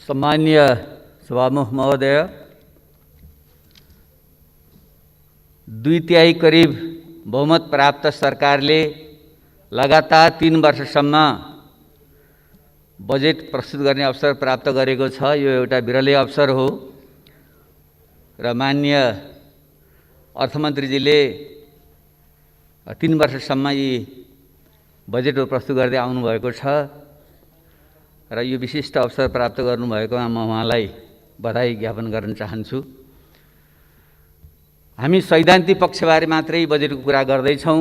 सम्मान्य सभामुख महोदय, 2/3 करिब बहुमत प्राप्त सरकारले लगातार 3 वर्षसम्म बजेट प्रस्तुत गर्ने अवसर प्राप्त गरेको छ। यो एउटा विरलै अवसर हो र माननीय अर्थमन्त्रीजीले 3 वर्षसम्म यी बजेट प्रस्तुत गर्दै आउनुभएको छ र यो विशिष्ट अवसर प्राप्त गर्नुभएकोमा म उहाँलाई बधाई ज्ञापन गर्न चाहन्छु। हामी सैद्धान्तिक पक्षबारे मात्रै बजेटको कुरा गर्दैछौँ।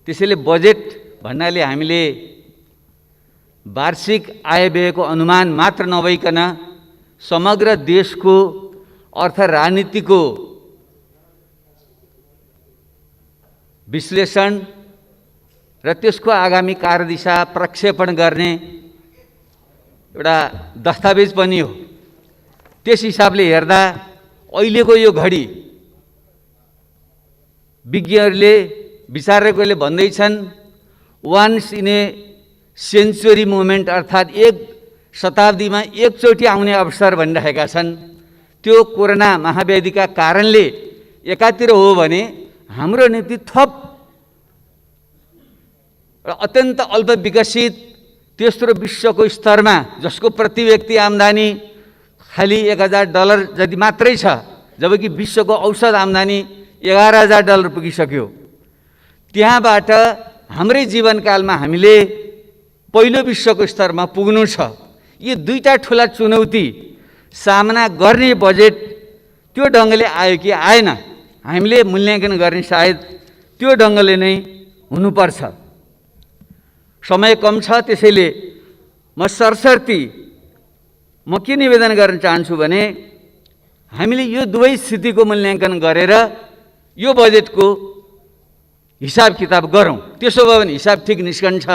त्यसैले बजेट भन्नाले हामीले वार्षिक आय व्ययको अनुमान मात्र नभइकन समग्र देशको अर्थ राजनीतिको विश्लेषण र त्यसको आगामी कार्यदिशा प्रक्षेपण गर्ने एउटा दस्तावेज पनि हो। त्यस हिसाबले हेर्दा अहिलेको यो घडी विज्ञहरूले विचारकहरूले भन्दैछन् once in a century moment, अर्थात् एक शताब्दीमा एकचोटि आउने अवसर भनिरहेका छन्। त्यो कोरोना महाव्याधिका कारणले एकातिर हो भने हाम्रो निम्ति थप र अत्यन्त अल्प विकसित तेस्रो विश्वको स्तरमा जसको प्रति व्यक्ति आम्दानी खालि $1000 जति मात्रै छ, जबकि विश्वको औसत आम्दानी $11,000 पुगिसक्यो। त्यहाँबाट हाम्रै जीवनकालमा हामीले पहिलो विश्वको स्तरमा पुग्नु छ। यी दुईटा ठुला चुनौती सामना गर्ने बजेट त्यो ढङ्गले आयो कि आएन, हामीले मूल्याङ्कन गर्ने सायद त्यो ढङ्गले नै हुनुपर्छ। समय कम छ, त्यसैले म सरसर्ती म के निवेदन गर्न चाहन्छु भने हामीले यो दुवै स्थितिको मूल्याङ्कन गरेर यो बजेटको हिसाब किताब गरौँ। त्यसो भयो भने हिसाब ठिक निस्कन्छ।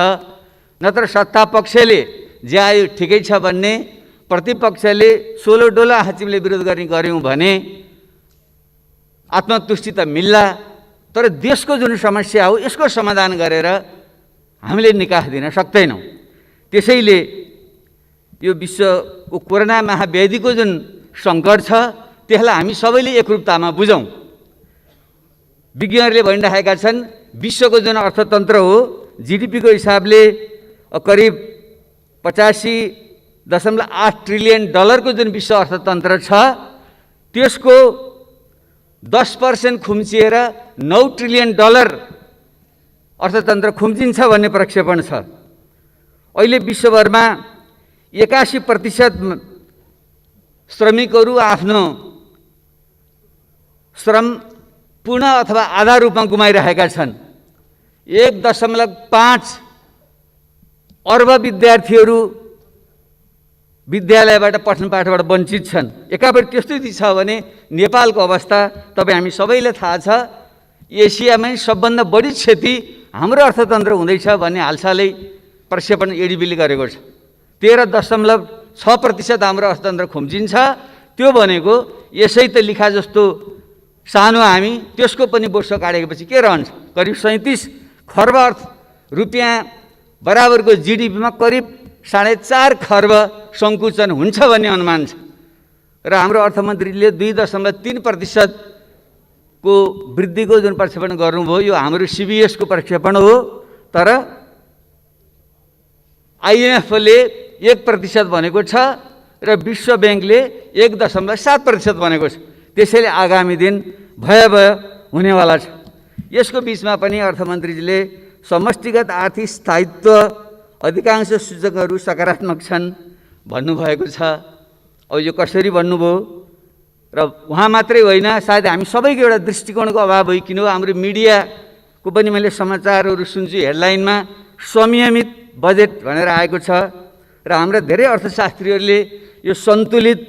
नत्र सत्ता पक्षले जे आयो ठिकै छ भन्ने, प्रतिपक्षले सोलो डोला हाँचिमले विरोध गर्ने गऱ्यौँ भने आत्मतुष्टि त मिल्ला, तर देशको जुन समस्या हो यसको समाधान गरेर हामीले निकास दिन सक्दैनौँ। त्यसैले यो विश्वको कोरोना महाव्याधिको जुन सङ्कट छ त्यसलाई हामी सबैले एकरूपतामा बुझौँ। विज्ञहरूले भनिरहेका छन् विश्वको जुन अर्थतन्त्र हो जीडीपीको हिसाबले करिब $85.8 ट्रिलियन को जुन विश्व अर्थतन्त्र छ त्यसको 10% खुम्चिएर $9 ट्रिलियन अर्थतन्त्र खुम्चिन्छ भन्ने प्रक्षेपण छ। अहिले विश्वभरमा 81% श्रमिकहरू आफ्नो श्रम पूर्ण अथवा आधा रूपमा गुमाइरहेका छन्। 1.5 अर्ब विद्यार्थीहरू विद्यालयबाट पठन पाठबाट वञ्चित छन्। एकापट्टि त्यस्तो छ भने नेपालको अवस्था तपाईँ हामी सबैलाई थाहा छ। एसियामै सबभन्दा बढी क्षति हाम्रो अर्थतन्त्र हुँदैछ भन्ने हालसालै प्रक्षेपण एडिबीले गरेको छ। 13.6% हाम्रो अर्थतन्त्र खुम्चिन्छ। त्यो भनेको यसै त लिखा जस्तो सानो हामी, त्यसको पनि बोसो काटेपछि के रहन्छ? करिब 37 खर्ब रुपियाँ बराबरको जिडिपीमा करिब 4.5 खर्ब सङ्कुचन हुन्छ भन्ने अनुमान छ र हाम्रो अर्थमन्त्रीले 2.3% को वृद्धिको जुन प्रक्षेपण गर्नुभयो यो हाम्रो सीबीएसको प्रक्षेपण हो। तर आइएमएफले 1% भनेको छ र विश्व ब्याङ्कले 1.7% भनेको छ। त्यसैले आगामी दिन भयावह हुनेवाला छ। यसको बिचमा पनि अर्थमन्त्रीजीले समष्टिगत आर्थिक स्थायित्व अधिकांश सूचकहरू सकारात्मक छन् भन्नुभएको छ। अब यो कसरी भन्नुभयो र उहाँ मात्रै होइन, सायद हामी सबैको एउटा दृष्टिकोणको अभाव भइकिन हो। हाम्रो मिडियाको पनि मैले समाचारहरू सुन्छु, हेडलाइनमा संयमित बजेट भनेर आएको छ र हाम्रा धेरै अर्थशास्त्रीहरूले यो सन्तुलित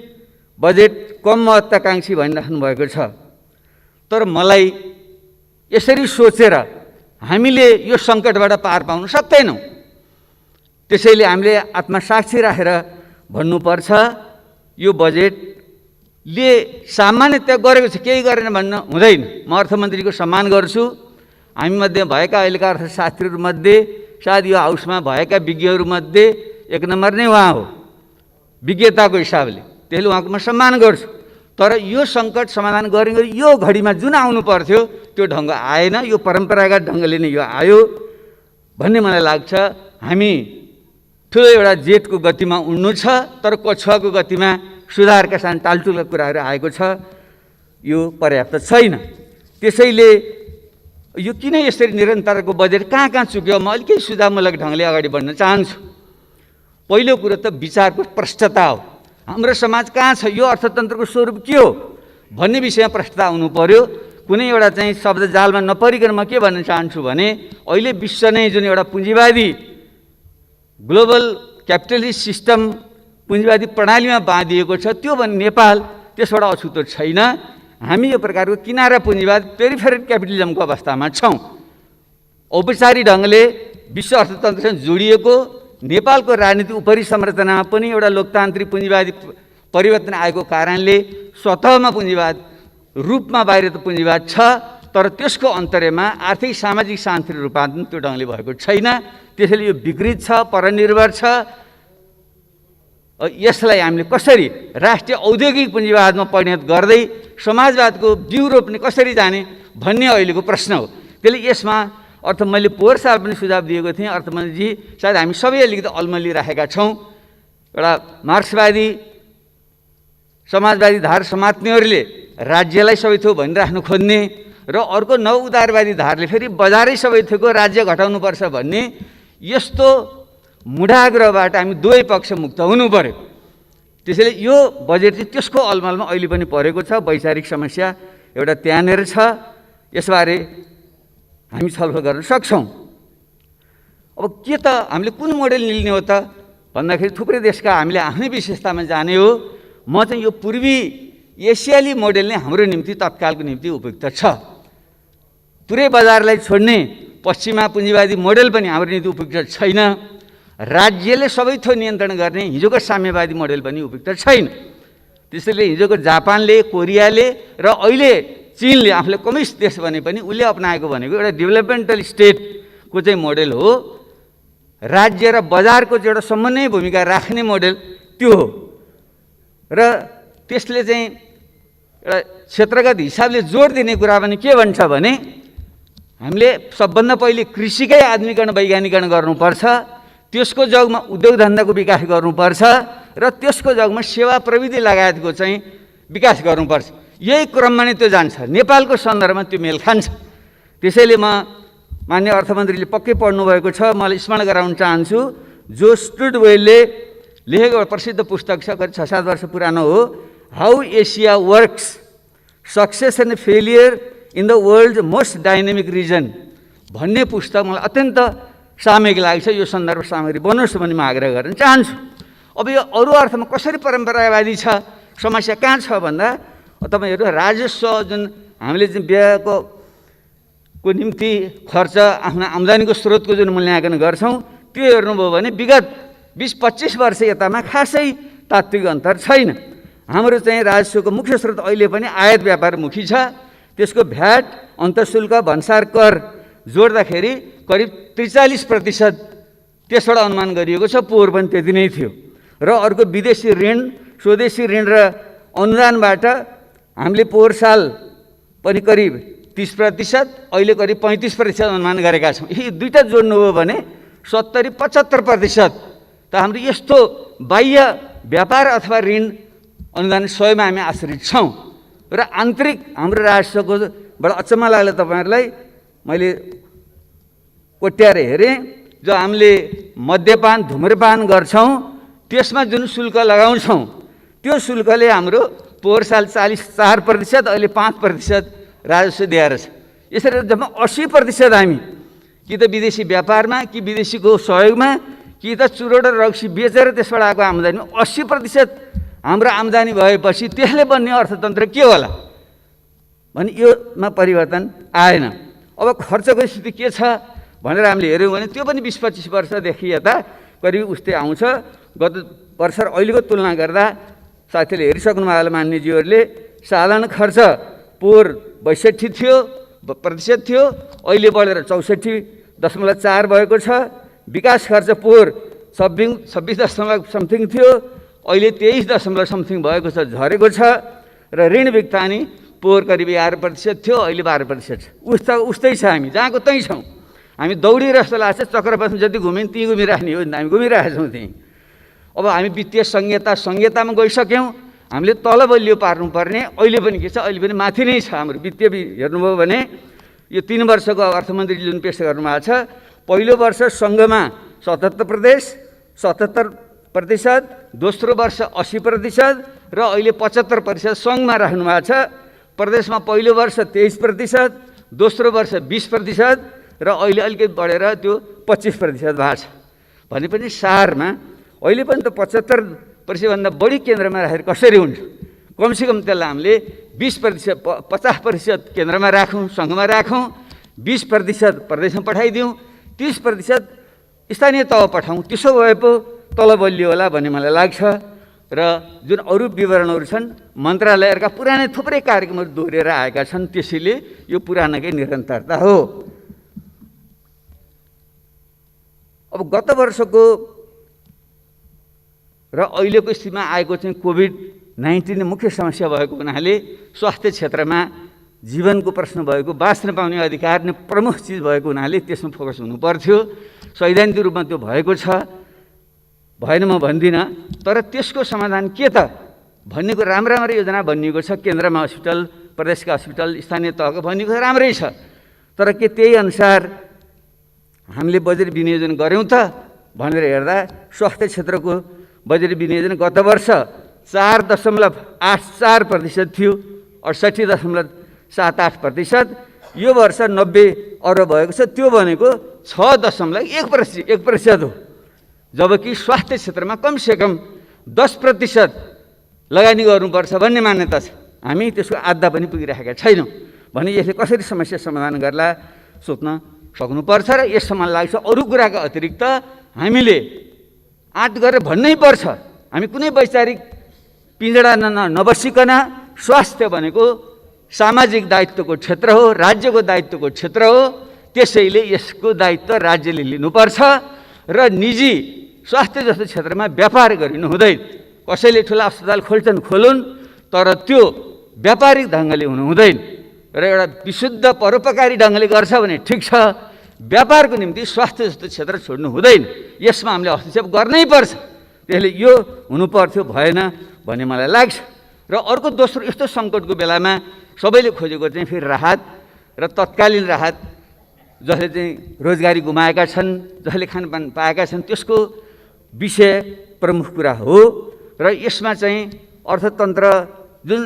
बजेट कम महत्त्वाकाङ्क्षी भनिराख्नु भएको छ। तर मलाई यसरी सोचेर हामीले यो सङ्कटबाट पार पाउन सक्दैनौँ। त्यसैले हामीले आत्मसाक्षी राखेर भन्नुपर्छ यो बजेटले सामान्यतया गरेको छ, केही गरेन भन्न हुँदैन। म अर्थमन्त्रीको सम्मान गर्छु। हामीमध्ये भएका अहिलेका अर्थशास्त्रीहरूमध्ये सायद यो हाउसमा भएका विज्ञहरूमध्ये 1 नम्बर नै उहाँ हो। विज्ञताको हिसाबले, त्यसले उहाँको म सम्मान गर्छु। तर यो सङ्कट समाधान गर्ने यो घडीमा जुन आउनु पर्थ्यो त्यो ढङ्ग आएन, यो परम्परागत ढङ्गले नै यो आयो भन्ने मलाई लाग्छ। हामी ठुलो एउटा जेटको गतिमा उड्नु छ, तर कछुवाको गतिमा सुधारका साथ टालटुलका कुराहरू आएको छ, यो पर्याप्त छैन। त्यसैले यो किन यसरी निरन्तरको बजेट कहाँ कहाँ चुक्यो, म अलिकति सुझावमूलक ढङ्गले अगाडि बढ्न चाहन्छु। पहिलो कुरो त विचारको प्रष्टता हो। हाम्रो समाज कहाँ छ, यो अर्थतन्त्रको स्वरूप के हो भन्ने विषयमा प्रष्टता आउनु पर्यो। कुनै एउटा चाहिँ शब्द जालमा नपरिकन म के भन्न चाहन्छु भने अहिले विश्व नै जुन एउटा पुँजीवादी ग्लोबल क्यापिटलिस्ट सिस्टम पुँजीवादी प्रणालीमा बाँधिएको छ, त्यो भने नेपाल त्यसबाट अछुतो छैन। हामी यो प्रकारको किनारा पुँजीवाद पेरिफेरल क्यापिटलिजमको अवस्थामा छौँ। औपचारिक ढङ्गले विश्व अर्थतन्त्रसँग जोडिएको नेपालको राजनीति उपरि संरचनामा पनि एउटा लोकतान्त्रिक पुँजीवादी परिवर्तन आएको कारणले स्वतःमा पुँजीवाद रूपमा बाहिर त पुँजीवाद छ, तर त्यसको अन्तर्यमा आर्थिक सामाजिक शान्ति रूपान्तरण त्यो ढङ्गले भएको छैन। त्यसैले यो विकृत छ, परनिर्भर छ। यसलाई हामीले कसरी राष्ट्रिय औद्योगिक पुँजीवादमा परिणत गर्दै समाजवादको बिउ रोप्ने कसरी जाने भन्ने अहिलेको प्रश्न हो। त्यसले यसमा मैले पोहोर साल पनि सुझाव दिएको थिएँ, अर्थमन्त्रीजी सायद हामी सबै अलिकति अल्मलिराखेका छौँ। एउटा मार्क्सवादी समाजवादी धार समात्नेहरूले राज्यलाई सबै थोक भनिराख्नु खोज्ने र अर्को नव उदारवादी धारले फेरि बजारै सबै थोकको राज्य घटाउनुपर्छ भन्ने यस्तो मुढाग्रहबाट हामी दुवै पक्ष मुक्त हुनु पर्यो। त्यसैले यो बजेट चाहिँ त्यसको अलमलमा अहिले पनि परेको छ। वैचारिक समस्या एउटा त्यहाँनिर छ, यसबारे हामी छलफल गर्न सक्छौँ। अब के त हामीले कुन मोडेल लिने हो त भन्दाखेरि थुप्रै देशका हामीले आफ्नै विशेषतामा जाने हो। म चाहिँ यो पूर्वी एसियाली मोडेल नै हाम्रो निम्ति तत्कालको निम्ति उपयुक्त छ। पुरै बजारलाई छोड्ने पश्चिमा पुँजीवादी मोडेल पनि हाम्रो निम्ति उपयुक्त छैन। राज्यले सबै थोक नियन्त्रण गर्ने हिजोको साम्यवादी मोडेल पनि उपयुक्त छैन। त्यसैले हिजोको जापानले, कोरियाले र अहिले चीनले आफूले कम्युनिस्ट देश भने पनि उसले अपनाएको भनेको एउटा डेभलपमेन्टल स्टेटको चाहिँ मोडेल हो। राज्य र बजारको चाहिँ एउटा समन्वय भूमिका राख्ने मोडेल त्यो हो। र त्यसले चाहिँ एउटा क्षेत्रगत हिसाबले जोड दिने कुरा पनि के भन्छ भने हामीले सबभन्दा पहिले कृषिकै आधुनिकीकरण वैज्ञानिकरण गर्नुपर्छ, त्यसको जगमा उद्योग धन्दाको विकास गर्नुपर्छ र त्यसको जगमा सेवा प्रविधि लगायतको चाहिँ विकास गर्नुपर्छ। यही क्रममा नै त्यो जान्छ। नेपालको सन्दर्भमा त्यो मेल खान्छ। त्यसैले म माननीय अर्थमन्त्रीले पक्कै पढ्नुभएको छ, मलाई स्मरण गराउन चाहन्छु। जो स्टुडवेलले लेखेको प्रसिद्ध पुस्तक छ, करिब 6-7 वर्ष पुरानो हो, how Asia works, success and failure in the world most dynamic region भन्ने पुस्तक मलाई अत्यन्त सामयिक लाग्छ। यो सन्दर्भ सामग्री बनोस् भन्ने म आग्रह गर्न चाहन्छु। अब यो अरू अर्थमा कसरी परम्परावादी छ, समस्या कहाँ छ भन्दा तपाईँहरू राजस्व जुन हामीले चाहिँ व्ययको निम्ति खर्च आफ्नो आम्दानीको स्रोतको जुन मूल्याङ्कन गर्छौँ त्यो हेर्नुभयो भने विगत 20-25 वर्ष यतामा खासै तात्विक अन्तर छैन। हाम्रो चाहिँ राजस्वको मुख्य स्रोत अहिले पनि आयात व्यापारमुखी छ। त्यसको भ्याट, अन्तःशुल्क, भन्सार कर जोड्दाखेरि करिब 43% त्यसबाट अनुमान गरिएको छ। पोहोर पनि त्यति नै थियो। र अर्को विदेशी ऋण, स्वदेशी ऋण र अनुदानबाट हामीले पोहोर साल पनि करिब 30%, अहिले करिब 35% अनुमान गरेका छौँ। यी दुईटा जोड्नु हो भने 70-75% त हाम्रो यस्तो बाह्य व्यापार अथवा ऋण अनुदान स्वयंमा हामी आश्रित छौँ। र आन्तरिक हाम्रो राजस्वको बडा अचम्म लाग्यो तपाईँहरूलाई, मैले कोट्याएर हेरेँ, जो हामीले मद्यपान धुम्रपान गर्छौँ त्यसमा जुन शुल्क लगाउँछौँ त्यो शुल्कले हाम्रो पोहोर साल 44%, अहिले 5% राजस्व दिएर छ। यसरी जम्मा 80% हामी कि त विदेशी व्यापारमा, कि विदेशीको सहयोगमा, कि त चुरोट र रक्सी बेचेर त्यसबाट आएको आम्दानी 80% हाम्रो आम्दानी भएपछि त्यसले बन्ने अर्थतन्त्र के होला भने योमा परिवर्तन आएन। अब खर्चको स्थिति के छ भनेर हामीले हेऱ्यौँ भने त्यो पनि 20-25 वर्षदेखि यता करिब उस्तै आउँछ। गत वर्ष र अहिलेको तुलना गर्दा साथीले हेरिसक्नु भयो मान्यज्यूहरूले, साधारण खर्च पोहोर 62% थियो, अहिले बढेर 64.4 भएको छ। विकास खर्च पोहोर 26 दशमलव समथिङ थियो, अहिले 23 भएको छ, झरेको छ। र ऋण भुक्तानी पोहोर करिब 11% थियो, अहिले 12% छ। उस्तै छ, हामी जहाँको त्यहीँ छौँ। हामी दौडिरहेको जस्तो लाग्छ, चक्रवातमा जति घुम्यौँ त्यहीँ घुमिराख्ने हो, हामी घुमिरहेका छौँ त्यहीँ। अब हामी वित्तीय संहितामा गइसक्यौँ। हामीले तल बलियो पार्नुपर्ने अहिले पनि के छ, अहिले पनि माथि नै छ हाम्रो वित्तीय। हेर्नुभयो भने यो 3 वर्षको अर्थमन्त्री जुन पेश गर्नुभएको छ, पहिलो वर्ष सङ्घमा 77%, दोस्रो वर्ष 80% र अहिले 75% सङ्घमा राख्नु भएको छ। प्रदेशमा पहिलो वर्ष 23%, दोस्रो वर्ष 20% र अहिले अलिकति बढेर त्यो 25% भएको छ। भनेपछि सारमा अहिले पनि त 75%भन्दा बढी केन्द्रमा राखेर कसरी हुन्छ? कमसेकम त्यसलाई हामीले 20%, 50% केन्द्रमा राखौँ, सङ्घमा राखौँ, 20% प्रदेशमा पठाइदिउँ, 30% स्थानीय तह पठाउँ। त्यसो भए पो तल बलियो होला भन्ने मलाई लाग्छ। र जुन अरू विवरणहरू छन्, मन्त्रालयहरूका पुरानै थुप्रै कार्यक्रमहरू दोहोरिएर आएका छन्, त्यसैले यो पुरानकै निरन्तरता हो। अब गत वर्षको र अहिलेको स्थितिमा आएको चाहिँ कोभिड-19 मुख्य समस्या भएको हुनाले स्वास्थ्य क्षेत्रमा जीवनको प्रश्न भएको, बाँच्न पाउने अधिकार नै प्रमुख चिज भएको हुनाले त्यसमा फोकस हुनु पर्थ्यो। सैद्धान्तिक रूपमा त्यो भएको छ, भएन म भन्दिनँ। तर त्यसको समाधान के त भन्नेको राम्रो योजना बनिएको छ। केन्द्रमा हस्पिटल, प्रदेशका हस्पिटल, स्थानीय तहको बनिएको राम्रै छ। तर के त्यही अनुसार हामीले बजेट विनियोजन गऱ्यौँ त भनेर हेर्दा स्वास्थ्य क्षेत्रको बजेट विनियोजन गत वर्ष 4.84% थियो, 68.78%। यो वर्ष 90 अरब भएको छ, त्यो भनेको 6.1% हो। जबकि स्वास्थ्य क्षेत्रमा कमसेकम 10% लगानी गर्नुपर्छ भन्ने मान्यता छ। हामी त्यसको आधा पनि पुगिरहेका छैनौँ। भने यसले कसरी समस्या समाधान गर्ला सोच्न सक्नुपर्छ। र यसमा मलाई लाग्छ अरू कुराका अतिरिक्त हामीले आँट गरेर भन्नै पर्छ, हामी कुनै वैचारिक पिँजडा नबसिकन स्वास्थ्य भनेको सामाजिक दायित्वको क्षेत्र हो, राज्यको दायित्वको क्षेत्र हो। त्यसैले यसको दायित्व राज्यले लिनुपर्छ र निजी स्वास्थ्य जस्तो क्षेत्रमा व्यापार गरिनु हुँदैन। कसैले ठुला अस्पताल खोल्छन्, खोलुन्, तर त्यो व्यापारिक ढङ्गले हुनु हुँदैन। र एउटा विशुद्ध परोपकारी ढङ्गले गर्छ भने ठिक छ, व्यापारको निम्ति स्वास्थ्य जस्तो क्षेत्र छोड्नु हुँदैन। यसमा हामीले हस्तक्षेप गर्नै पर्छ। त्यसले यो हुनुपर्थ्यो, भएन भन्ने मलाई लाग्छ। र अर्को दोस्रो, यस्तो सङ्कटको बेलामा सबैले खोजेको चाहिँ फेरि राहत र तत्कालीन राहत। जसले चाहिँ रोजगारी गुमाएका छन्, जसले खानपान पाएका छन्, त्यसको विषय प्रमुख कुरा हो। र यसमा चाहिँ अर्थतन्त्र जुन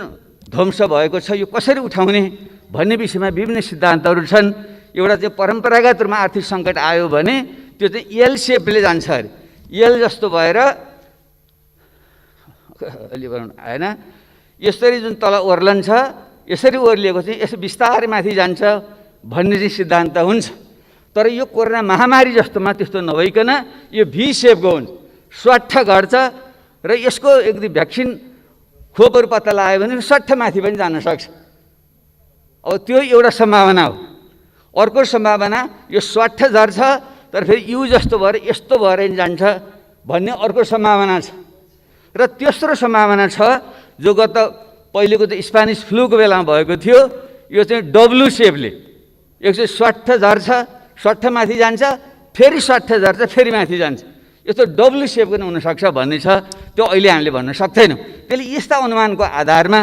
ध्वंस भएको छ, यो कसरी उठाउने भन्ने विषयमा विभिन्न सिद्धान्तहरू छन्। एउटा चाहिँ परम्परागत रूपमा आर्थिक सङ्कट आयो भने त्यो चाहिँ एल सेपले जान्छ अरे। एल जस्तो भएर अलि आएन, यसरी जुन तल ओर्लन्छ, यसरी ओर्लिएको चाहिँ यसो बिस्तारै माथि जान्छ भन्ने चाहिँ सिद्धान्त हुन्छ। तर यो कोरोना महामारी जस्तोमा त्यस्तो नभइकन यो भी सेपको हुन्छ, स्वाट्ठ घट्छ। र यसको यदि भ्याक्सिन खोपहरू पत्ता लगायो भने सट्ठ माथि पनि जान सक्छ। अब त्यो एउटा सम्भावना हो। अर्को सम्भावना यो स्वाट्ठ झर्छ, तर फेरि यु जस्तो भएर यस्तो भएर जान्छ भन्ने अर्को सम्भावना छ। र तेस्रो सम्भावना छ, जो गत पहिलेको चाहिँ स्पेनिस फ्लूको बेलामा भएको थियो, यो चाहिँ डब्लु सेपले 160 झर्छ, 60 माथि जान्छ, फेरि 60 झर्छ, फेरि माथि जान्छ। यस्तो डब्लु सेपको पनि हुनसक्छ भन्ने छ। त्यो अहिले हामीले भन्न सक्दैनौँ। त्यसले यस्ता अनुमानको आधारमा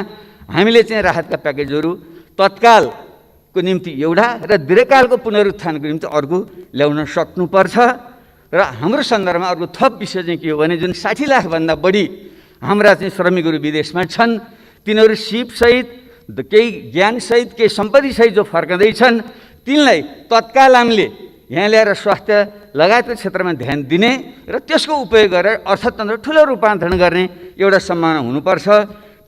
हामीले चाहिँ राहतका प्याकेजहरू तत्कालको निम्ति एउटा र दीर्घकालको पुनरुत्थानको निम्ति अर्को ल्याउन सक्नुपर्छ। र हाम्रो सन्दर्भमा अर्को थप विषय चाहिँ के हो भने, जुन 60 लाखभन्दा बढी हाम्रा चाहिँ श्रमिकहरू विदेशमा छन्, तिनीहरू सिपसहित, केही ज्ञानसहित, केही सम्पत्तिसहित जो फर्कँदैछन्, तिनलाई तत्काल हामीले यहाँ ल्याएर स्वास्थ्य लगायतको क्षेत्रमा ध्यान दिने र त्यसको उपयोग गरेर अर्थतन्त्र ठुलो रूपान्तरण गर्ने एउटा सम्भावना हुनुपर्छ।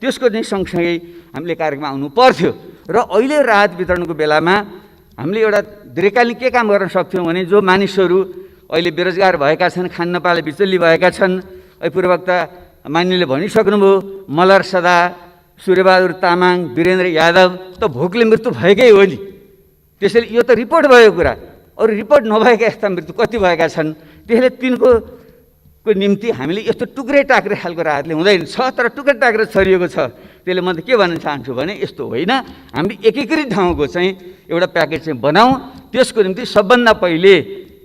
त्यसको चाहिँ सँगसँगै हामीले कार्यक्रम आउनु पर्थ्यो। र अहिले राहत वितरणको बेलामा हामीले एउटा दीर्घकालीन के काम गर्न सक्थ्यौँ भने, जो मानिसहरू अहिले बेरोजगार भएका छन्, खान नपाले बिचल्ली भएका छन्, पूर्ववक्ता मान्यले भनिसक्नुभयो, मलर सदा, सूर्यबहादुर तामाङ, वीरेन्द्र यादव त भोकले मृत्यु भएकै हो नि। त्यसैले यो त रिपोर्ट भएको कुरा, अरू रिपोर्ट नभएका यस्ता मृत्यु कति भएका छन्। त्यसले तिनको को निम्ति हामीले यस्तो टुक्रे टाक्रे खालको राहतले हुँदैन छ, तर टुक्रे टाक्रे छरिएको छ। त्यसले म त के भन्न चाहन्छु भने यस्तो होइन, हामीले एकीकृत ठाउँको चाहिँ एउटा प्याकेज चाहिँ बनाऊँ। त्यसको निम्ति सबभन्दा पहिले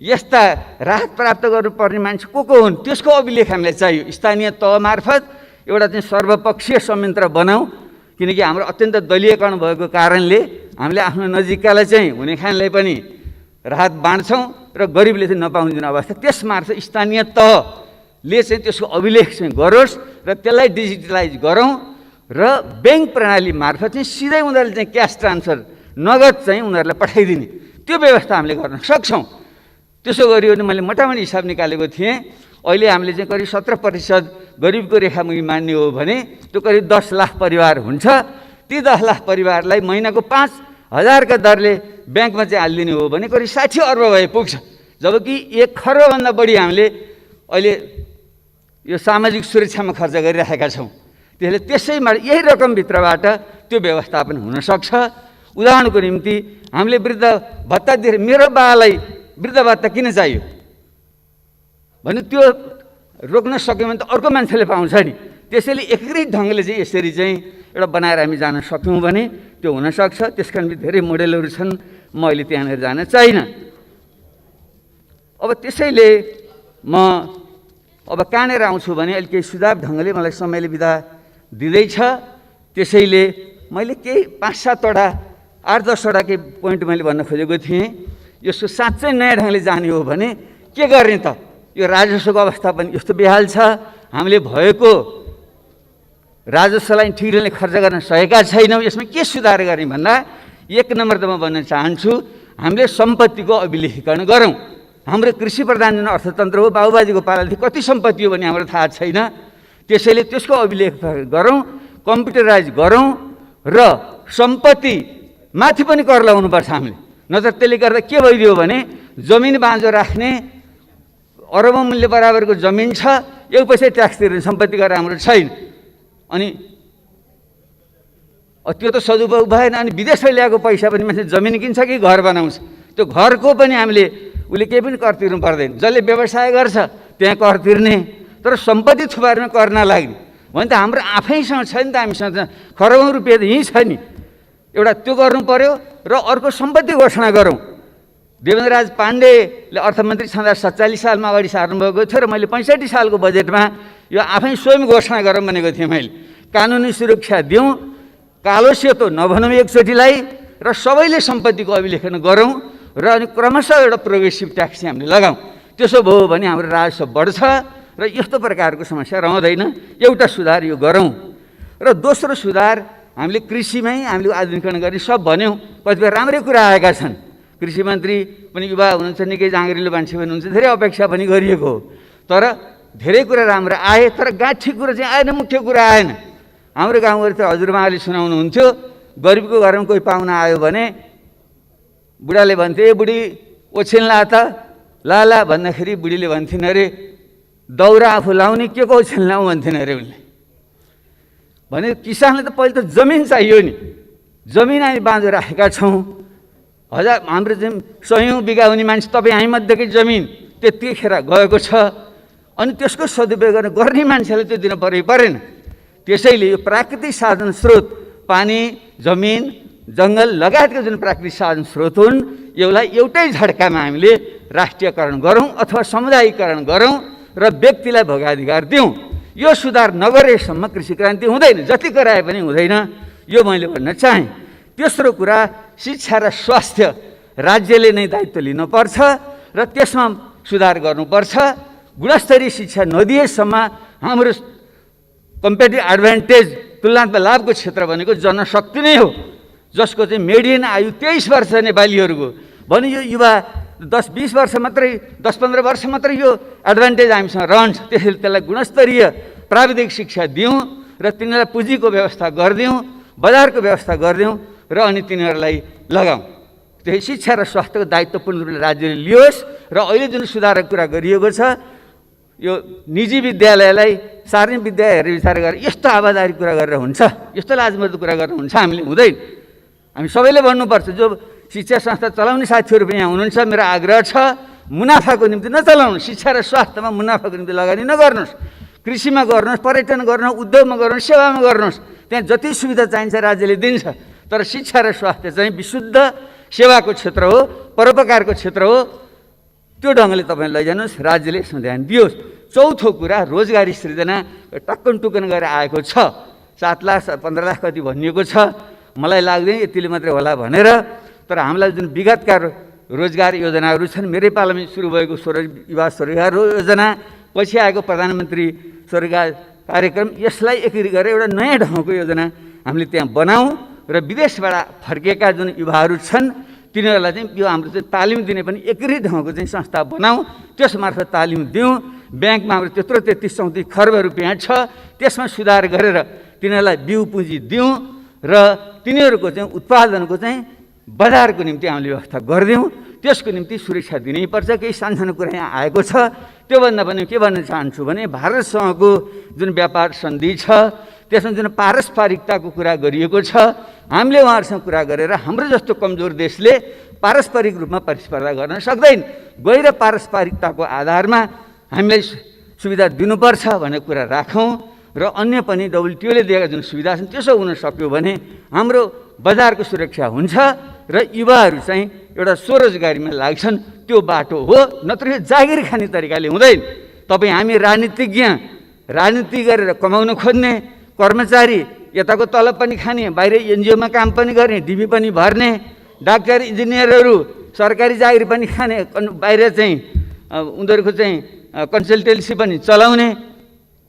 यस्ता राहत प्राप्त गर्नुपर्ने मान्छे को हुन् त्यसको अभिलेख हामीलाई चाहियो। स्थानीय तह मार्फत एउटा चाहिँ सर्वपक्षीय संयन्त्र बनाऊँ, किनकि हाम्रो अत्यन्त दलीयकरण भएको कारणले हामीले आफ्नो नजिककालाई चाहिँ हुने खानलाई पनि राहत बाँड्छौँ र गरिबले चाहिँ नपाउने जुन अवस्था, त्यसमार्फत स्थानीय तहले चाहिँ त्यसको अभिलेख चाहिँ गरोस् र त्यसलाई डिजिटलाइज गरौँ र ब्याङ्क प्रणाली मार्फत चाहिँ सिधै उनीहरूले चाहिँ क्यास ट्रान्सफर नगद चाहिँ उनीहरूलाई पठाइदिने त्यो व्यवस्था हामीले गर्न सक्छौँ। त्यसो गरियो भने मैले मोटामोटी हिसाब निकालेको थिएँ, अहिले हामीले चाहिँ करिब 17% गरिबको रेखामुनि मान्ने हो भने त्यो करिब 10 लाख परिवार हुन्छ। ती 10 लाख परिवारलाई महिनाको 5,000 का दरले ब्याङ्कमा चाहिँ हालिदिने हो भने करिब 60 अर्ब भए पुग्छ। जबकि 1 खर्बभन्दा बढी हामीले अहिले यो सामाजिक सुरक्षामा खर्च गरिरहेका छौँ। त्यसले त्यसैमा यही रकमभित्रबाट त्यो व्यवस्थापन हुनसक्छ। उदाहरणको निम्ति हामीले वृद्ध भत्ता दिएर मेरो बालाई वृद्ध भत्ता किन चाहियो भने त्यो रोक्न सक्यो भने त अर्को मान्छेले पाउँछ नि। त्यसैले एकीकृत ढङ्गले चाहिँ यसरी चाहिँ एउटा बनाएर हामी जान सक्यौँ भने त्यो हुनसक्छ। त्यसका निम्ति धेरै मोडेलहरू छन्, म अहिले त्यहाँनिर जान चाहिनँ। अब त्यसैले म अब कहाँनिर आउँछु भने अहिले केही सुझाव ढङ्गले मलाई समयले बिदा दिँदैछ। त्यसैले मैले केही 5-7वटा 8-10वटा केही पोइन्ट मैले भन्न खोजेको थिएँ। यसको साँच्चै नयाँ ढङ्गले जाने हो भने के गर्ने त? यो राजस्वको अवस्था पनि यस्तो बेहाल छ, हामीले भएको राजस्वलाई ठिक ढङ्गले खर्च गर्न सकेका छैनौँ। यसमा के सुधार गर्ने भन्दा 1 नम्बर त म भन्न चाहन्छु, हामीले सम्पत्तिको अभिलेखीकरण गरौँ। हाम्रो कृषि प्रधान जुन अर्थतन्त्र हो, बाबुबाजीको पालादेखि कति सम्पत्ति हो भने हाम्रो थाहा छैन। त्यसैले त्यसको अभिलेख गरौँ, कम्प्युटराइज गरौँ र सम्पत्ति माथि पनि कर लगाउनुपर्छ हामीले। नत्र त्यसले गर्दा के भइदियो भने जमिन बाँझो राख्ने, अरबौँ मूल्य बराबरको जमिन छ, 1 पैसा ट्याक्स तिर्ने सम्पत्ति गरेर हाम्रो छैन। अनि त्यो त सदुपयोग भएन। अनि विदेशबाट ल्याएको पैसा पनि मान्छे जमिन किन्छ कि घर बनाउँछ, त्यो घरको पनि हामीले उसले केही पनि कर तिर्नु पर्दैन। जसले व्यवसाय गर्छ त्यहाँ कर तिर्ने, तर सम्पत्ति थुपार्न कर नलाग्ने भने त हाम्रो आफैसँग छैन त। हामीसँग खरबौँ रुपियाँ त यहीँ छ नि। एउटा त्यो गर्नु पर्यो र अर्को सम्पत्ति घोषणा गरौँ। देवेन्द्रराज पाण्डेले अर्थमन्त्री छँदा 47 सालमा अगाडि सार्नुभएको थियो र मैले 65 सालको बजेटमा यो आफै स्वयं घोषणा गरौँ भनेको थिएँ। मैले कानुनी सुरक्षा दिउँ, कालो सेतो नभनौँ एकचोटिलाई, र सबैले सम्पत्तिको अभिलेखन गरौँ र अनि क्रमशः एउटा प्रोग्रेसिभ ट्याक्स हामीले लगाउँ। त्यसो भयो भने हाम्रो राजस्व बढ्छ र यस्तो प्रकारको समस्या रहँदैन। एउटा सुधार यो गरौँ। र दोस्रो सुधार हामीले कृषिमै हामीले आधुनिकीकरण गर्ने सब भन्यौँ। कतिपय राम्रै कुरा आएका छन्। कृषि मन्त्री पनि युवा हुनुहुन्छ, निकै जाँगरिलो मान्छे पनि हुनुहुन्छ, धेरै अपेक्षा पनि गरिएको हो। तर धेरै कुरा राम्रो आए, तर गाँठी कुरा चाहिँ आएन, मुख्य कुरा आएन। हाम्रो गाउँघरि त हजुरबाले सुनाउनुहुन्थ्यो, गरिबको घरमा कोही पाहुना आयो भने बुढाले भन्थे, ए बुढी ओछ्यानला त ला भन्दाखेरि बुढीले भन्थिन्, अरे दौरा आफू लाउने के को ओछ्यान लाउँ भन्थिन् अरे उनले। भने किसानले त पहिले त जमिन चाहियो नि, जमिन हामी बाँझो राखेका छौँ। हाम्रो चाहिँ 100औँ बिघा हुने मान्छे तपाईँ हामीमध्येकै जमिन त्यतिखेर गएको छ। अनि त्यसको सदुपयोग गर्ने मान्छेलाई त्यो दिन परेन। त्यसैले यो प्राकृतिक साधन स्रोत, पानी, जमिन, जङ्गल लगायतका जुन प्राकृतिक साधन स्रोत हुन्, यसलाई एउटै झड्कामा हामीले राष्ट्रियकरण गरौँ अथवा समुदायीकरण गरौँ र व्यक्तिलाई भोगाधिकार दिउँ। यो सुधार नगरेसम्म कृषि क्रान्ति हुँदैन, जति कराए पनि हुँदैन। यो मैले भन्न चाहेँ। तेस्रो कुरा, शिक्षा र स्वास्थ्य राज्यले नै दायित्व लिनुपर्छ र त्यसमा सुधार गर्नुपर्छ। गुणस्तरीय शिक्षा नदिएसम्म हाम्रो कम्पेटिभ एडभान्टेज, तुलनात्मक लाभको क्षेत्र भनेको जनशक्ति नै हो, जसको चाहिँ मेडियन आयु 23 वर्ष नेपालीहरूको भने यो युवा 10-20 वर्ष मात्रै, 10-15 वर्ष मात्रै यो एडभान्टेज हामीसँग रहन्छ। त्यसैले त्यसलाई गुणस्तरीय प्राविधिक शिक्षा दिउँ र तिनीहरूलाई पुँजीको व्यवस्था गरिदिउँ, बजारको व्यवस्था गरिदिउँ र अनि तिनीहरूलाई लगाउँ। त्यही शिक्षा र स्वास्थ्यको दायित्व पूर्ण रूपले राज्यले लियोस्। र अहिले जुन सुधारको कुरा गरिएको छ, यो निजी विद्यालयलाई सार्वजनिक विद्यालयहरू विचार गरेर यस्तो आवादारी कुरा गरेर हुन्छ, यस्तो लाजमर्दो कुरा गरेर हुन्छ, हामीले हुँदैन। हामी सबैले भन्नुपर्छ। जो शिक्षा संस्था चलाउने साथीहरू पनि यहाँ हुनुहुन्छ, मेरो आग्रह छ मुनाफाको निम्ति नचलाउनु, शिक्षा र स्वास्थ्यमा मुनाफाको निम्ति लगानी नगर्नुहोस्, कृषिमा गर्नुहोस्, पर्यटन गर्नुहोस्, उद्योगमा गर्नुहोस्, सेवामा गर्नुहोस्। त्यहाँ जति सुविधा चाहिन्छ राज्यले दिन्छ, तर शिक्षा र स्वास्थ्य चाहिँ विशुद्ध सेवाको क्षेत्र हो, परोपकारको क्षेत्र हो। त्यो ढङ्गले तपाईँ लैजानुहोस्, राज्यले यसमा ध्यान दियोस्। चौथो कुरा, रोजगारी सृजना टक्कन टुक्कन गरेर आएको छ। 7 लाख 15 लाख कति भनिएको छ, मलाई लाग्दैन यतिले मात्रै होला भनेर। तर हामीलाई जुन विगतका रोजगार योजनाहरू छन्, मेरै पालामा सुरु भएको युवा स्वरोजगार योजना, पछि आएको प्रधानमन्त्री स्वरोजगार कार्यक्रम, यसलाई एकीकृत गरेर एउटा नयाँ ढङ्गको योजना हामीले त्यहाँ बनाऊँ र विदेशबाट फर्किएका जुन युवाहरू छन् तिनीहरूलाई चाहिँ यो हाम्रो चाहिँ तालिम दिने पनि एकीकृत ढङ्गको चाहिँ संस्था बनाऊँ, त्यस मार्फत तालिम दिउँ। ब्याङ्कमा हाम्रो त्यत्रो 33-34 खर्ब रुपियाँ छ, त्यसमा सुधार गरेर तिनीहरूलाई बिउ पुँजी दिउँ र तिनीहरूको चाहिँ उत्पादनको चाहिँ बजारको निम्ति हामीले व्यवस्था गरिदिउँ। त्यसको निम्ति सुरक्षा दिनैपर्छ। केही सानसानो कुरा यहाँ आएको छ, त्योभन्दा पनि के भन्न चाहन्छु भने भारतसँगको जुन व्यापार सन्धि छ त्यसमा जुन पारस्परिकताको कुरा गरिएको छ, हामीले उहाँहरूसँग कुरा गरेर हाम्रो जस्तो कमजोर देशले पारस्परिक रूपमा प्रतिस्पर्धा गर्न सक्दैन, गएर पारस्परिकताको आधारमा हामीलाई सुविधा दिनुपर्छ भन्ने कुरा राखौँ र अन्य पनि WTOले दिएका जुन सुविधा छन् त्यसो हुन सक्यो भने हाम्रो बजारको सुरक्षा हुन्छ र युवाहरू चाहिँ एउटा स्वरोजगारीमा लाग्छन्। त्यो बाटो हो, नत्र यो जागिर खाने तरिकाले हुँदैन। तपाईँ हामी राजनीति गरेर कमाउन खोज्ने कर्मचारी, यताको तलब पनि खाने, बाहिर NGOमा काम पनि गर्ने, डिबी पनि भर्ने, डाक्टर इन्जिनियरहरू सरकारी जागिर पनि खाने, बाहिर चाहिँ उनीहरूको चाहिँ कन्सल्टेन्सी पनि चलाउने,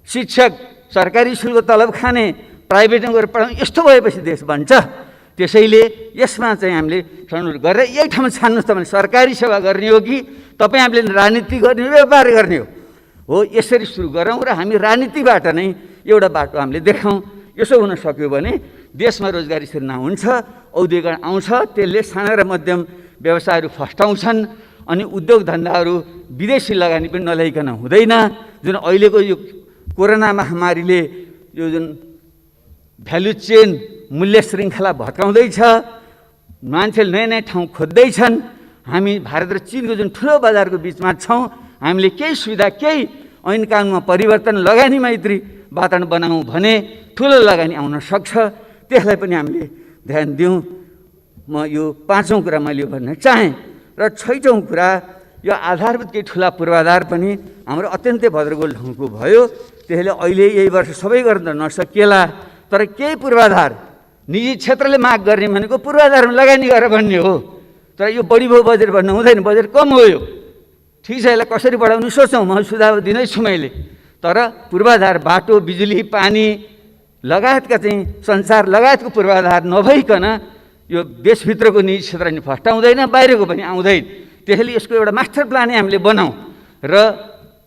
शिक्षक सरकारी स्कुलको तलब खाने, प्राइभेटमा गएर पढाउने, यस्तो भएपछि देश बन्छ। त्यसैले यसमा चाहिँ हामीले छनौट गरेर यही ठाउँमा छान्नुहोस्, तपाईँले सरकारी सेवा गर्ने हो कि तपाईँ हामीले राजनीति गर्ने हो, व्यापार गर्ने हो, यसरी सुरु गरौँ र हामी राजनीतिबाट नै एउटा बाटो हामीले देखाउँ। यसो हुन सक्यो भने देशमा रोजगारी सृजना हुन्छ, औद्योगिक आउँछ, त्यसले साना र मध्यम व्यवसायहरू फस्टाउँछन् अनि उद्योग धन्दाहरू विदेशी लगानी पनि नल्याइकन हुँदैन। जुन अहिलेको यो कोरोना महामारीले यो जुन भ्यालु चेन मूल्य श्रृङ्खला भत्काउँदैछ, मान्छेले नयाँ नयाँ ठाउँ खोज्दैछन्। हामी भारत र चीनको जुन ठुलो बजारको बिचमा छौँ, हामीले केही सुविधा, केही ऐन कानुनमा परिवर्तन, लगानी मैत्री वातावरण बनाऊँ भने ठुलो लगानी आउन सक्छ। त्यसलाई पनि हामीले ध्यान दिउँ। म यो 5औं कुरा मैले भन्न चाहेँ। र 6औं कुरा, यो आधारभूत केही ठुला पूर्वाधार पनि हाम्रो अत्यन्तै भद्रगोल ढङ्गको भयो। त्यसले अहिले यही वर्ष सबै गर्न नसकिएला, तर केही पूर्वाधार निजी क्षेत्रले माग गर्ने भनेको पूर्वाधारमा लगानी गरेर भन्ने हो। तर यो बढी भयो बजेट भन्नु हुँदैन, बजेट कम हो यो। ठिक छ, यसलाई कसरी बढाउनु सोचौँ, म सुझाव दिँदैछु मैले। तर पूर्वाधार, बाटो, बिजुली, पानी लगायतका चाहिँ सञ्चार लगायतको पूर्वाधार नभइकन यो देशभित्रको निजी क्षेत्र नि फस्टाउँदैन, बाहिरको पनि आउँदैन। त्यसैले यसको एउटा मास्टर प्लानै हामीले बनाऊँ र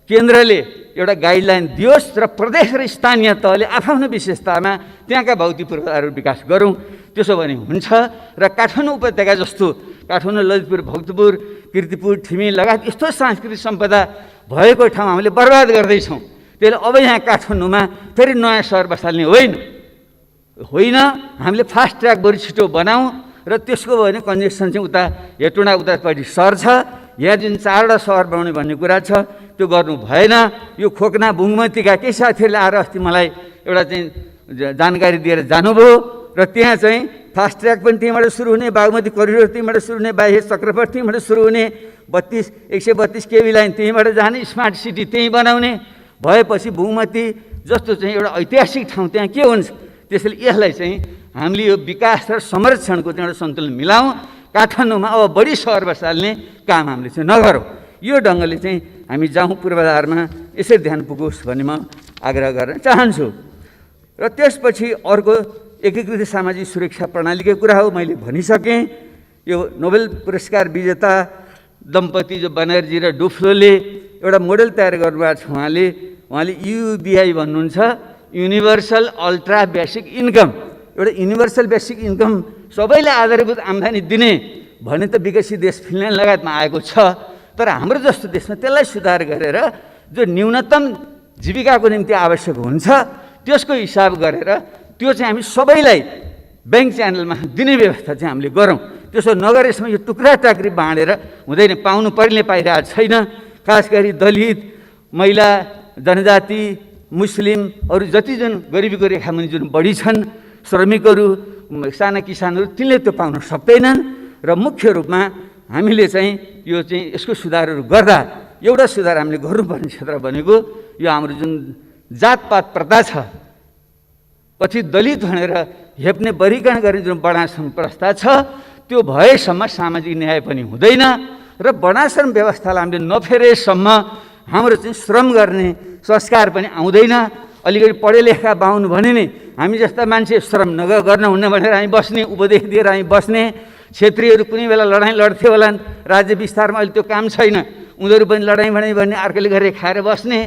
केन्द्रले एउटा गाइडलाइन दियोस् र प्रदेश र स्थानीय तहले आफ्नो विशेषतामा त्यहाँका भौतिक पूर्वाधारहरू विकास गरौँ। त्यसो भने हुन्छ। र काठमाडौँ उपत्यका जस्तो काठमाडौँ, ललितपुर, भक्तपुर, कीर्तिपुर, ठिमी लगायत यस्तो सांस्कृतिक सम्पदा भएको ठाउँ हामीले बर्बाद गर्दैछौँ। त्यसले अब यहाँ काठमाडौँमा फेरि नयाँ सहर बसाल्ने होइन, हामीले फास्ट ट्र्याक बरु छिटो बनाऊँ र त्यसको भयो भने कन्जेक्सन चाहिँ उता हेटुँडा उतापट्टि सर्छ। यहाँ जुन 4वटा सहर बनाउने भन्ने कुरा छ त्यो गर्नु भएन। यो खोकना बुङमतीका केही साथीहरूले आएर अस्ति मलाई एउटा चाहिँ जानकारी दिएर जानुभयो र त्यहाँ चाहिँ फास्ट ट्र्याक पनि त्यहीँबाट सुरु हुने, बागमती करिडोर त्यहीँबाट सुरु हुने, बाह्य चक्रपथ त्यहीँबाट सुरु हुने, 132 केबी लाइन त्यहीँबाट जाने, स्मार्ट सिटी त्यहीँ बनाउने भएपछि बुङमती जस्तो चाहिँ एउटा ऐतिहासिक ठाउँ त्यहाँ के हुन्छ। त्यसैले यसलाई चाहिँ हामीले यो विकास र संरक्षणको चाहिँ एउटा सन्तुलन मिलाउँ। काठमाडौँमा अब बढी सहर बसाल्ने काम हामीले चाहिँ नगरौँ। यो ढङ्गले चाहिँ हामी जाउँ, पूर्वाधारमा यसरी ध्यान पुगोस् भन्ने म आग्रह गर्न चाहन्छु। र त्यसपछि अर्को एकीकृत सामाजिक सुरक्षा प्रणालीकै कुरा हो, मैले भनिसकेँ। यो नोबेल पुरस्कार विजेता दम्पति जो बनर्जी र डुफ्लोले एउटा मोडेल तयार गर्नुभएको छ। उहाँले युबिआई भन्नुहुन्छ, युनिभर्सल अल्ट्रा बेसिक इन्कम। एउटा युनिभर्सल बेसिक इन्कम सबैलाई आधारभूत आम्दानी दिने भने त विकसित देश फिनल्यान्ड लगायतमा आएको छ। तर हाम्रो जस्तो देशमा त्यसलाई सुधार गरेर जो न्यूनतम जीविकाको निम्ति आवश्यक हुन्छ त्यसको हिसाब गरेर त्यो चाहिँ हामी सबैलाई ब्याङ्क च्यानलमा दिने व्यवस्था चाहिँ हामीले गरौँ। त्यसो नगरेसम्म यो टुक्रा टाक्री बाँडेर हुँदैन। पाउनु पर्ने पाइरहेको छैन। खास गरी दलित, महिला, जनजाति, मुस्लिम, अरू जति जुन गरिबीको रेखामुनि जुन बढी छन्, श्रमिकहरू, साना किसानहरू, तिनले त्यो पाउन सक्दैनन्। र मुख्य रूपमा हामीले चाहिँ यो चाहिँ यसको सुधारहरू गर्दा एउटा सुधार हामीले गर्नुपर्ने क्षेत्र भनेको यो हाम्रो जुन जातपात प्रथा छ, पछि दलित भनेर हेप्ने वर्गीकरण गर्ने जुन वर्णाश्रम प्रथा छ, त्यो भएसम्म सामाजिक न्याय पनि हुँदैन। र वर्णाश्रम व्यवस्थालाई हामीले नफेरेसम्म हाम्रो चाहिँ श्रम गर्ने संस्कार पनि आउँदैन। अलिकति पढे लेखा बाहुन भने नि हामी जस्ता मान्छे श्रम गर्न हुन्न भनेर हामी बस्ने, उपदेश दिएर हामी बस्ने। क्षेत्रीयहरू कुनै बेला लडाइँ लड्थ्यो होलान्, राज्य विस्तारमा अहिले त्यो काम छैन, उनीहरू पनि लडाइँ भने अर्कोले गरेर खाएर बस्ने।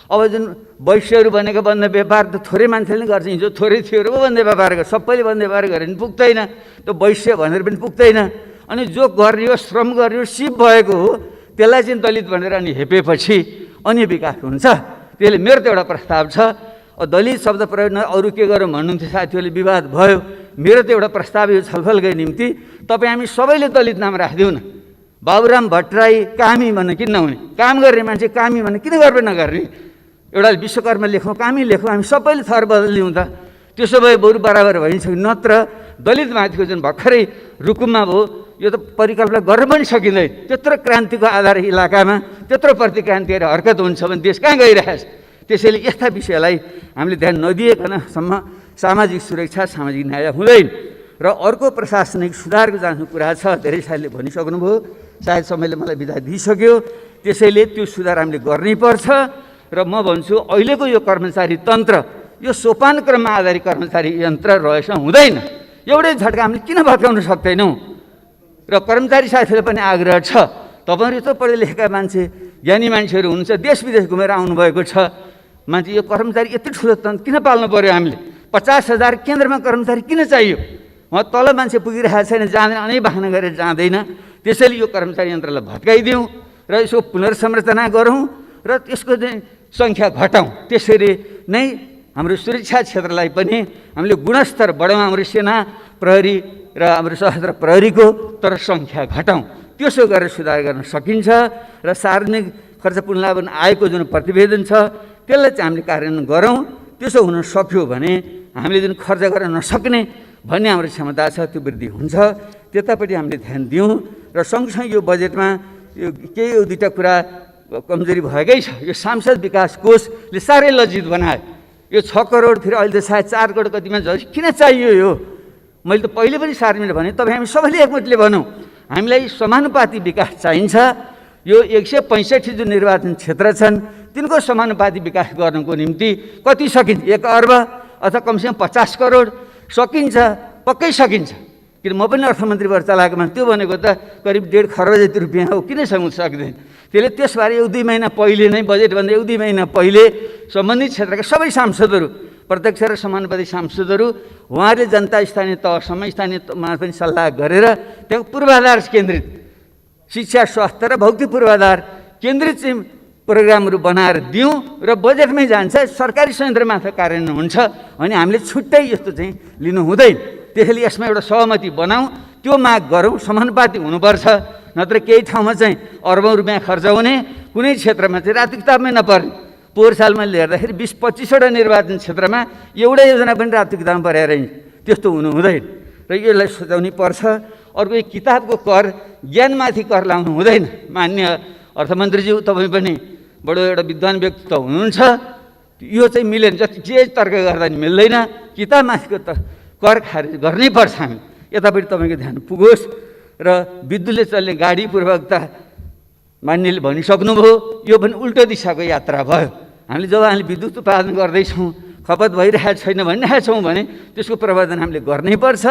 अब जुन वैश्यहरू भनेको बन्द व्यापार त थोरै मान्छेले गर्छ, हिजो थोरै थियो पो बन्द व्यापार गर्छ, सबैले बन्द व्यापार गरेर पनि पुग्दैन, त्यो वैश्य भनेर पनि पुग्दैन। अनि जो गरियो, श्रम गरियो, सिप भएको हो, त्यसलाई चाहिँ दलित भनेर अनि हेपेपछि अनि विकास हुन्छ। त्यसले मेरो त एउटा प्रस्ताव छ। दलित शब्द प्रयोग अरू के गरौँ भन्नुहुन्थ्यो साथीहरूले, विवाद भयो। मेरो त एउटा प्रस्ताव यो छलफलकै निम्ति तपाईँ हामी सबैले दलित नाम राखिदिउँ न। बाबुराम भट्टराई कामी भन्ने किन नहुने? काम गर्ने मान्छे कामी भन्ने किन गर्बै नगर्ने? एउटा विश्वकर्मा लेखौँ, कामी लेखौँ, हामी सबैले थर बदलिदिउँ त। त्यसो भए बरु बराबर भइन्छ। नत्र दलित माथिको जुन भर्खरै रुकुममा भयो, यो त परिकल्पना गर्न पनि सकिँदैन। त्यत्रो क्रान्तिको आधार इलाकामा त्यत्रो प्रतिक्रान्तिहरू हरकत हुन्छ भने देश कहाँ गइरहेछ? त्यसैले यस्ता विषयलाई हामीले ध्यान नदिएकनसम्म सामाजिक सुरक्षा, सामाजिक न्याय हुँदैन। र अर्को प्रशासनिक सुधारको जाँच्नु कुरा छ, धेरै साथीले भनिसक्नुभयो, सायद समयले मलाई बिदा दिइसक्यो। त्यसैले त्यो सुधार हामीले गर्नै पर्छ। र म भन्छु अहिलेको यो कर्मचारी तन्त्र, यो सोपान क्रममा आधारित कर्मचारी यन्त्र रहेछ हुँदैन। एउटै झट्का हामीले किन भत्काउन सक्दैनौँ? र कर्मचारी साथीहरूले पनि आग्रह छ, तपाईँहरू यत्रो पढे लेखेका मान्छे, ज्ञानी मान्छेहरू हुनुहुन्छ, देश विदेश घुमेर आउनुभएको छ, मान्छे यो कर्मचारी यति ठुलो तन्त्र किन पाल्नु पर्यो? हामीले 50,000 केन्द्रमा कर्मचारी किन चाहियो? उहाँ तल मान्छे पुगिरहेको छैन, जाँदैन, अनै बहाना गरेर जाँदैन। त्यसैले यो कर्मचारी यन्त्रलाई भत्काइदिउँ र यसको पुनर्संरचना गरौँ र यसको चाहिँ सङ्ख्या घटाउँ। त्यसरी नै हाम्रो सुरक्षा क्षेत्रलाई पनि हामीले गुणस्तर बढाउँ। हाम्रो सेना, प्रहरी र हाम्रो सशस्त्र प्रहरीको तर सङ्ख्या घटाउँ। त्यसो गरेर सुधार गर्न सकिन्छ। र सार्वजनिक खर्च पुनर्लाभन आएको जुन प्रतिवेदन छ त्यसलाई चाहिँ हामीले कार्यान्वयन गरौँ। त्यसो हुन सक्यो भने हामीले जुन खर्च गर्न नसक्ने भन्ने हाम्रो क्षमता छ त्यो वृद्धि हुन्छ। त्यतापट्टि हामीले ध्यान दिउँ। र सँगसँगै यो बजेटमा यो केही दुईवटा कुरा कमजोरी भएकै छ। यो सांसद विकास कोषले साह्रै लज्जित बनायो। यो 6 करोड, फेरि अहिले त सायद 4 करोड कतिमा झन् किन चाहियो यो? मैले त पहिले पनि सार्वजनिक भने, तपाईँ हामी सबैले एकमतले भनौँ हामीलाई समानुपाती विकास चाहिन्छ। यो 165 जुन निर्वाचन क्षेत्र छन् तिनको समानुपाती विकास गर्नको निम्ति कति सकिन्छ? 1 अर्ब अथवा कमसेकम 50 करोड सकिन्छ, पक्कै सकिन्छ। किन म पनि अर्थमन्त्री भएर चलाएको मान्छे, त्यो भनेको त करिब 1.5 खर्ब जति रुपियाँ हो, किन सक्दैन? त्यसले त्यसबारे 1-2 महिना पहिले नै, बजेटभन्दा 1-2 महिना पहिले सम्बन्धित क्षेत्रका सबै सांसदहरू, प्रत्यक्ष र समानुपाती सांसदहरू, उहाँहरूले जनता स्थानीय तहसम्म, स्थानीय तहमा पनि सल्लाह गरेर त्यहाँ पूर्वाधार केन्द्रित शिक्षा, स्वास्थ्य र भौतिक पूर्वाधार केन्द्रित चाहिँ प्रोग्रामहरू बनाएर दिउँ र बजेटमै जान्छ, सरकारी संयन्त्रमार्फत कार्यान्वयन हुन्छ। अनि हामीले छुट्टै यस्तो चाहिँ लिनु हुँदैन। त्यसैले यसमा एउटा सहमति बनाऊँ, त्यो माग गरौँ। समानुपाती हुनुपर्छ, नत्र केही ठाउँमा चाहिँ अर्बौँ रुपियाँ खर्च हुने, कुनै क्षेत्रमा चाहिँ रातो किताबमै नपर्ने। पोहोर साल मैले हेर्दाखेरि 20-25वटा निर्वाचन क्षेत्रमा एउटा योजना पनि रातो किताबमा परेर त्यस्तो हुनु हुँदैन र यसलाई सुझाउनै पर्छ। अर्को किताबको कर, ज्ञानमाथि कर लाउनु हुँदैन। मान्य अर्थमन्त्रीज्यू, तपाईँ पनि बडो एउटा विद्वान व्यक्ति त हुनुहुन्छ, यो चाहिँ मिलेन। जति जे तर्क गर्दा नि मिल्दैन। किताबमाथिको कर खारेज गर्नै पर्छ हामी। यतापट्टि तपाईँको ध्यान पुगोस्। र विद्युतले चल्ने गाडी पूर्वकता मान्यले भनिसक्नुभयो, यो पनि उल्टो दिशाको यात्रा भयो। हामीले जब हामीले विद्युत उत्पादन गर्दैछौँ, खपत भइरहेको छैन भनिरहेका छौँ भने त्यसको प्रवर्धन हामीले गर्नै पर्छ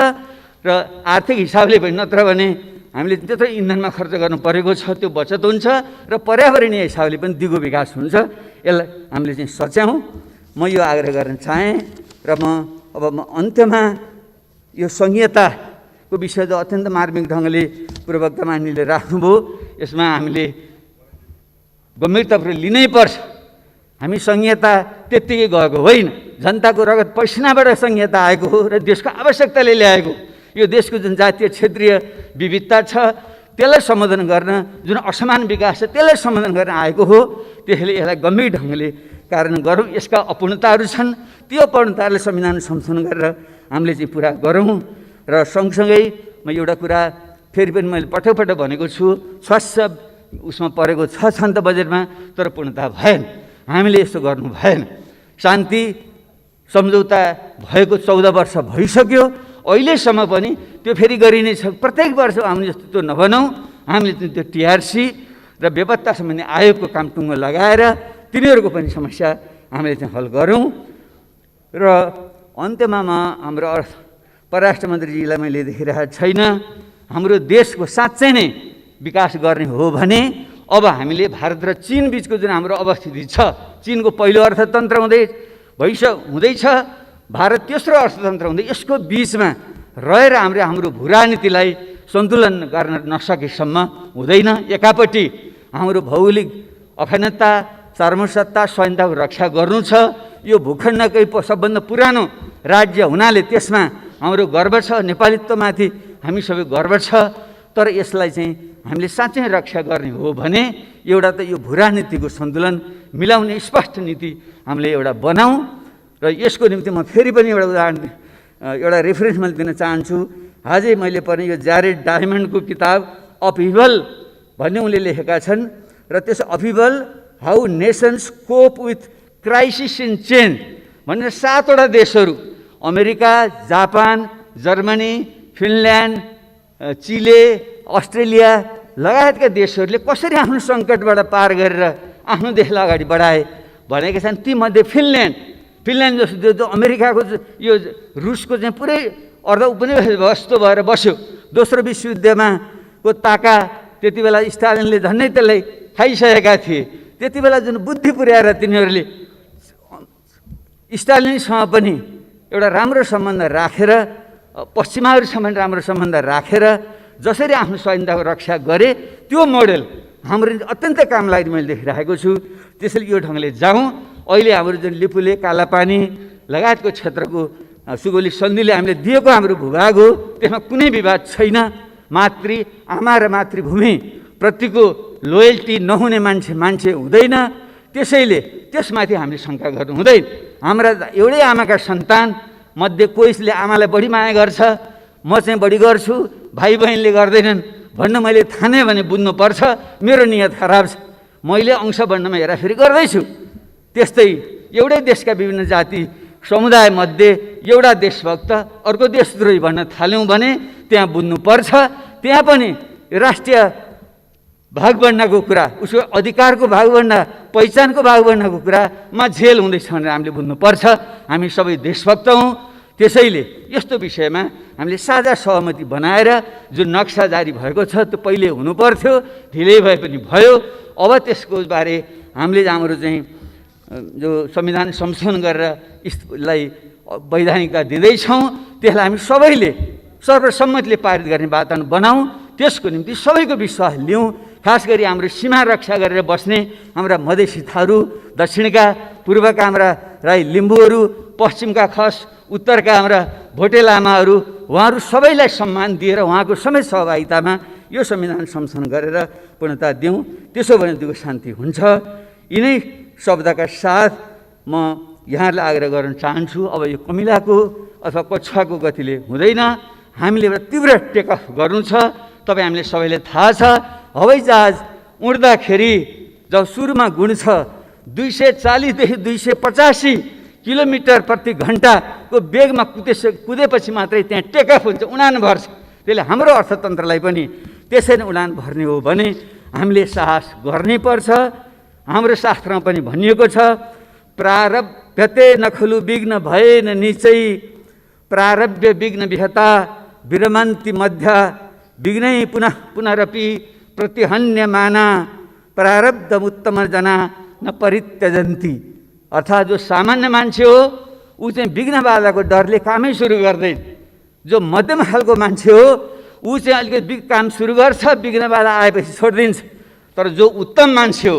र आर्थिक हिसाबले पनि, नत्र भने हामीले त्यत्रो इन्धनमा खर्च गर्नु परेको छ, त्यो बचत हुन्छ र पर्यावरणीय हिसाबले पनि दिगो विकास हुन्छ। यसलाई हामीले चाहिँ सच्याउँ, म यो आग्रह गर्न चाहेँ। र अब अन्त्यमा यो संहिताको विषय जो अत्यन्त मार्मिक ढङ्गले पूर्ववक्ता मान्यले राख्नुभयो, यसमा हामीले गम्भीरतापूर्वक लिनै पर्छ। हामी संहिता त्यत्तिकै गएको होइन, जनताको रगत पसिनाबाट संहिता आएको हो र देशको आवश्यकताले ल्याएको। यो देशको जुन जातीय क्षेत्रीय विविधता छ त्यसलाई सम्बोधन गर्न, जुन असमान विकास छ त्यसलाई सम्बोधन गर्न आएको हो। त्यसैले यसलाई गम्भीर ढङ्गले कार्यान्वयन गरौँ। यसका अपूर्णताहरू छन्, त्यो अपूर्णताहरूलाई संविधान संशोधन गरेर हामीले चाहिँ पुरा गरौँ। र सँगसँगै म एउटा कुरा फेरि पनि मैले पटक पटक भनेको छु, स्वास्थ्य उसमा परेको छ नि त बजेटमा, तर पूर्णता भएन। हामीले यस्तो गर्नु भएन। शान्ति सम्झौता भएको 14 वर्ष भइसक्यो, अहिलेसम्म पनि त्यो फेरि गरिने छ। प्रत्येक वर्ष आउने जस्तो त्यो नबनाउँ। हामीले त्यो टिआरसी र बेपत्ता सम्बन्धी आयोगको काम टुङ्गो लगाएर तिनीहरूको पनि समस्या हामीले चाहिँ हल गरौँ। र अन्त्यमा म हाम्रो परराष्ट्र मन्त्रीजीलाई मैले देखिरहेको छैन। हाम्रो देशको साँच्चै नै विकास गर्ने हो भने अब हामीले भारत र चीन बिचको जुन हाम्रो अवस्थिति छ, चीनको पहिलो अर्थतन्त्र हुँदैछ, भारत तेस्रो अर्थतन्त्र हुँदै, यसको बिचमा रहेर हाम्रो भूराजनीतिलाई सन्तुलन गर्न नसकेसम्म हुँदैन। एकापट्टि हाम्रो भौगोलिक अखण्डता, सार्वभौमसत्ता, स्वाधीनताको रक्षा गर्नु छ। यो भूखण्डकै सबभन्दा पुरानो राज्य हुनाले त्यसमा हाम्रो गर्व छ, नेपालीत्वमाथि हामी सबै गर्व छ। तर यसलाई चाहिँ हामीले साँच्चै रक्षा गर्ने हो भने एउटा त यो भूराजनीतिको सन्तुलन मिलाउने स्पष्ट नीति हामीले एउटा बनाऊँ। र यसको निम्ति म फेरि पनि एउटा उदाहरण, एउटा रेफरेन्स मैले दिन चाहन्छु। आजै मैले पढेँ यो ज्यारेड डायमन्डको किताब अपहिभल भन्ने उनले लेखेका छन्। र त्यस upheaval how nations cope with crisis in change भनेर 7वटा देशहरू, America, Japan, Germany, Finland, Chile, Australia लगायतका देशहरूले कसरी आफ्नो सङ्कटबाट पार गरेर आफ्नो देशलाई अगाडि बढाए भनेका छन्। तीमध्ये फिनल्यान्ड जस्तो जो अमेरिकाको यो रुसको चाहिँ पुरै अर्ध उपनिवेश जस्तो भएर बस्यो। दोस्रो विश्वयुद्धमा को ताका त्यति बेला स्टालिनले झन्डै त्यसलाई खाइसकेका थिए। त्यति बेला जुन बुद्धि पुर्याएर तिनीहरूले स्टालिनसँग पनि एउटा राम्रो सम्बन्ध राखेर, पश्चिमाहरूसँग राम्रो सम्बन्ध राखेर जसरी आफ्नो स्वाधीनताको रक्षा गरे, त्यो मोडेल हाम्रो अत्यन्तै काम लाग्ने मैले देखिरहेको छु। त्यसैले यो ढङ्गले जाउँ। अहिले हाम्रो जुन लिपुले, कालापानी लगायतको क्षेत्रको सुगौली सन्धिले हामीले दिएको हाम्रो भूभाग हो, त्यसमा कुनै विवाद छैन। आमा र मातृभूमि प्रतिको लोयल्टी नहुने मान्छे हुँदैन। त्यसैले त्यसमाथि हामीले शङ्का गर्नु हुँदैन। हाम्रा एउटै आमाका सन्तान मध्ये कोहीले आमालाई बढी माया गर्छ, म चाहिँ बढी गर्छु, भाइ बहिनीले गर्दैनन् भन्न मैले ठाने भने बुझ्नुपर्छ मेरो नियत खराब छ, मैले अंश बन्नमा हेराफेरी गर्दैछु। त्यस्तै एउटै देशका विभिन्न जाति समुदायमध्ये एउटा देशभक्त अर्को देशद्रोही भन्न थाल्यौँ भने त्यहाँ बुझ्नुपर्छ, त्यहाँ पनि राष्ट्रिय भागभण्डाको कुरा, उसको अधिकारको भागभण्डा, पहिचानको भागभण्डाको कुरामा झेल हुँदैछ भनेर हामीले बुझ्नुपर्छ। हामी सबै देशभक्त हौँ। त्यसैले यस्तो विषयमा हामीले साझा सहमति बनाएर जुन नक्सा जारी भएको छ त्यो पहिले हुनुपर्थ्यो, ढिलै भए पनि भयो। अब त्यसको बारे हामीले हाम्रो चाहिँ जो संविधान संशोधन गरेर यसलाई वैधानिकता दिँदैछौँ, त्यसलाई हामी सबैले सर्वसम्मतिले पारित गर्ने वातावरण बनाऊँ। त्यसको निम्ति सबैको विश्वास लिउँ। खास गरी हाम्रो सीमा रक्षा गरेर बस्ने हाम्रा मधेसी थारू, दक्षिणका पूर्वका हाम्रा राई लिम्बूहरू, पश्चिमका खस, उत्तरका हाम्रा भोटे लामाहरू, उहाँहरू सबैलाई सम्मान दिएर उहाँको समेत सहभागितामा यो संविधान संशोधन गरेर पूर्णता दिउँ। त्यसो भने त्यो शान्ति हुन्छ। यिनै शब्दका साथ म यहाँहरूलाई आग्रह गर्न चाहन्छु, अब यो कमिलाको अथवा कक्षाको गतिले हुँदैन। हामीले एउटा तीव्र टेकअफ गर्नु छ। तपाईँ हामीले सबैले थाहा छ, हवाईजहाज उड्दाखेरि जब सुरुमा गुण छ 240 देखि 285 किलोमिटर प्रति घन्टाको वेगमा कुदेपछि मात्रै त्यहाँ टेकअफ हुन्छ, उडान भर्छ। त्यसले हाम्रो अर्थतन्त्रलाई पनि त्यसै नै उडान भर्ने हो भने हामीले साहस गर्नै पर्छ। हाम्रो शास्त्रमा पनि भनिएको छ, प्रारब्धते नखलु विघ्न भएन निचै, प्रारब्ध विघ्न विहता विरमन्ति मध्य, विघ्नै पुनः पुनरपि प्रतिहन्यमाना, प्रारब्ध उत्तम जना न परित्यजन्ति। अर्थात् जो सामान्य मान्छे हो ऊ चाहिँ विघ्न बाधाको डरले कामै सुरु गर्दैन। जो मध्यम खालको मान्छे हो ऊ चाहिँ अलिकति काम सुरु गर्छ, विघ्न बाधा आएपछि छोडिदिन्छ। तर जो उत्तम मान्छे हो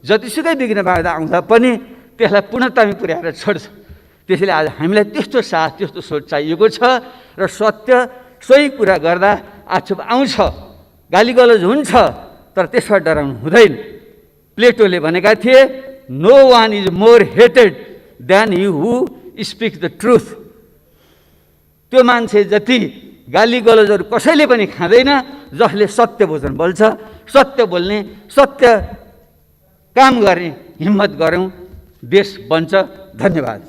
जतिसुकै विघ्न बाधा आउँदा पनि त्यसलाई पूर्णतामा पुर्याएर छोड्छ। त्यसैले आज हामीलाई त्यस्तो साहस, त्यस्तो सोच चाहिएको छ। र सत्य सोही कुरा गर्दा आक्षेप आउँछ, गालीगलोज हुन्छ, तर त्यसबाट डराउनु हुँदैन। प्लेटोले भनेका थिए, no one is more hated than you who speaks the truth. त्यो मान्छे जति गालीगलोजहरू कसैले पनि खाँदैन जसले सत्य वचन बोल्छ। सत्य बोल्ने, सत्य काम गर्ने हिम्मत गरौँ, देश बन्छ। धन्यवाद।